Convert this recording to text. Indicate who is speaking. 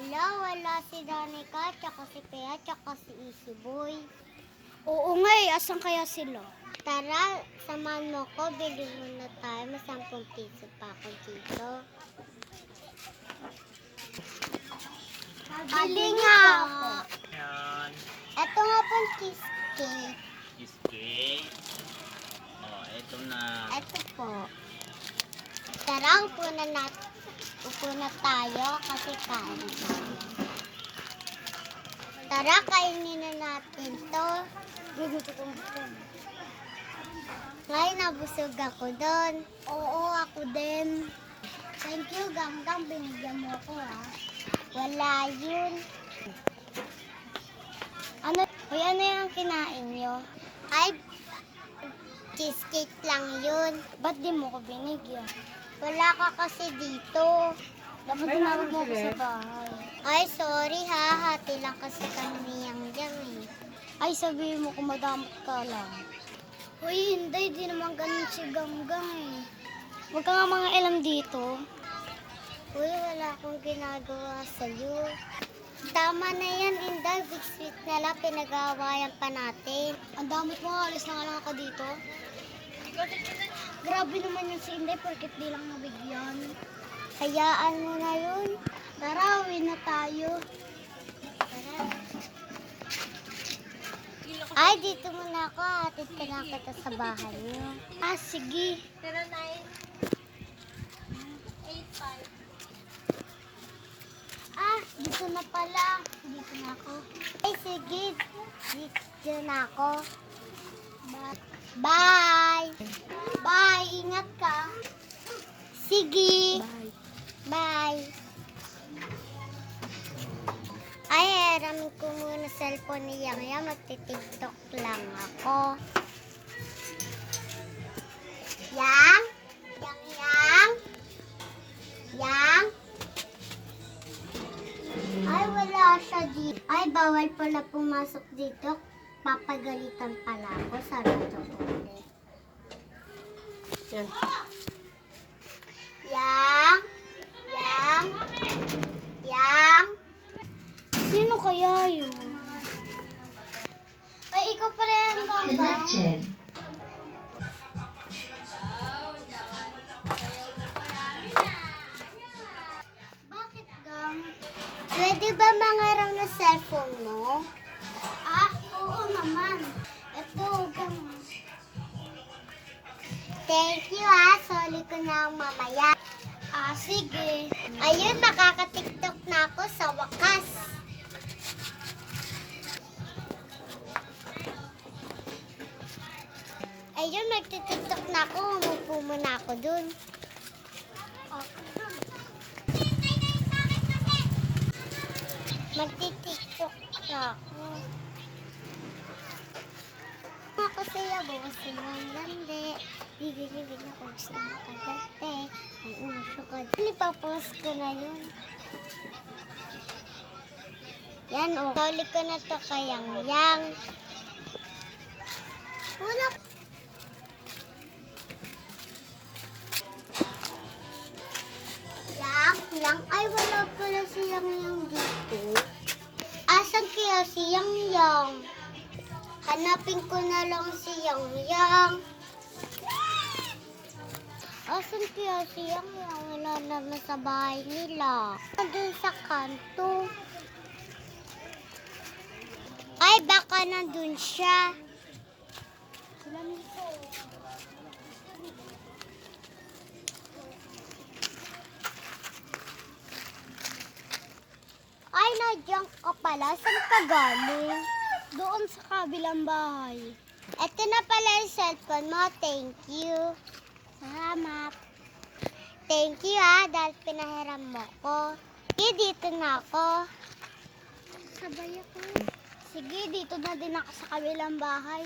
Speaker 1: Hala, wala si Danica, tsaka si Pea, tsaka si Easy Boy. Oo nga eh, asan kaya sila? Tara, samahan mo ko, bilhin muna tayo. May 10 piso pa ako dito. Bili nga ako.
Speaker 2: Yan.
Speaker 1: Ito nga po cheesecake.
Speaker 2: Cheesecake. Oh, ito na.
Speaker 1: Ito po. Tara, upo na tayo kasi kain tayo. Tara, kainin na natin to. Ngayon, nabusog ako doon. Oo, ako din. Thank you, Ganggang. Binigyan mo ko, ha. Wala yun. Ano? Uy, ano yung kinain nyo? Ay, cheesecake lang yun. Ba't di mo ko binigyan? Wala ka kasi dito. Dapat tumawag mo ko sa bahay. Ay, sorry ha. Hati lang kasi kami yang eh. Ay, sabihin mo kung madamot ka lang. Uy, hindi. Di naman ganun si Ganggang eh. Huwag ka nga mga alam dito. Uy, wala akong ginagawa sa'yo. Tama na yan, Inday. Big sweet na lang. Pinag-aawayan pa natin. Ang damot mo. Alis na nga lang ako dito. Grabe naman yun si Inday. Porkit di lang nabigyan. Hayaan mo na yun. Tara, uwi na tayo. Tara. Ay, dito muna ako. Hatid ka na kita sa bahay niyo. Ah, sige. 0985. Ah, dito na pala. Dito na ako. Ay, sige. Dito na ako. Bye. Bye. Ingat ka. Sige. Bye. Ay, haramin ko muna cellphone ni Yang Yang. Magti-tiktok lang ako. Yang? Yang Yang? Yang? Ay, wala siya dito. Ay, bawal pala pumasok dito. Papagalitan pala ako. Sarado ulit.
Speaker 2: Yan.
Speaker 1: Yang? Yang? Yang? Sino kaya yun? Ay, ikaw pala yung baba. Bakit, Gang? Pwede ba mangarang na cellphone mo? Ah, oo naman. Ito, Gang. Thank you, ha. Soli ko na ang mamaya. Ah, sige. Ayun, makaka-tiktok na ako sa wakas. Ayun, magti-tiktok na ako. Umupo muna ako dun. Magti-tiktok na ako. Ako sa'yo, bukas ng landi. Bibili na ko sa makagate. Ang uso ko. Ipapost ko na yun. Yan, o. Soli ko na to kay Yang Yang. Wala. Yang, ay wala pala si Yang Yang dito. Asan kaya si Yang Yang? Hanapin ko na lang si Yang Yang. Asan kaya si Yang Yang? Wala naman sa bahay nila. Nandun sa kanto. Ay, baka nandun siya. Sila nito. Ay, nandiyan ka pala. Saan ka galing? Doon sa kabilang bahay. Ito na pala yung cellphone mo. Thank you. Salamat. Thank you, ha, dahil pinahiram mo ko. Sige, dito na ako. Sabay ako. Sige, dito na din ako sa kabilang bahay.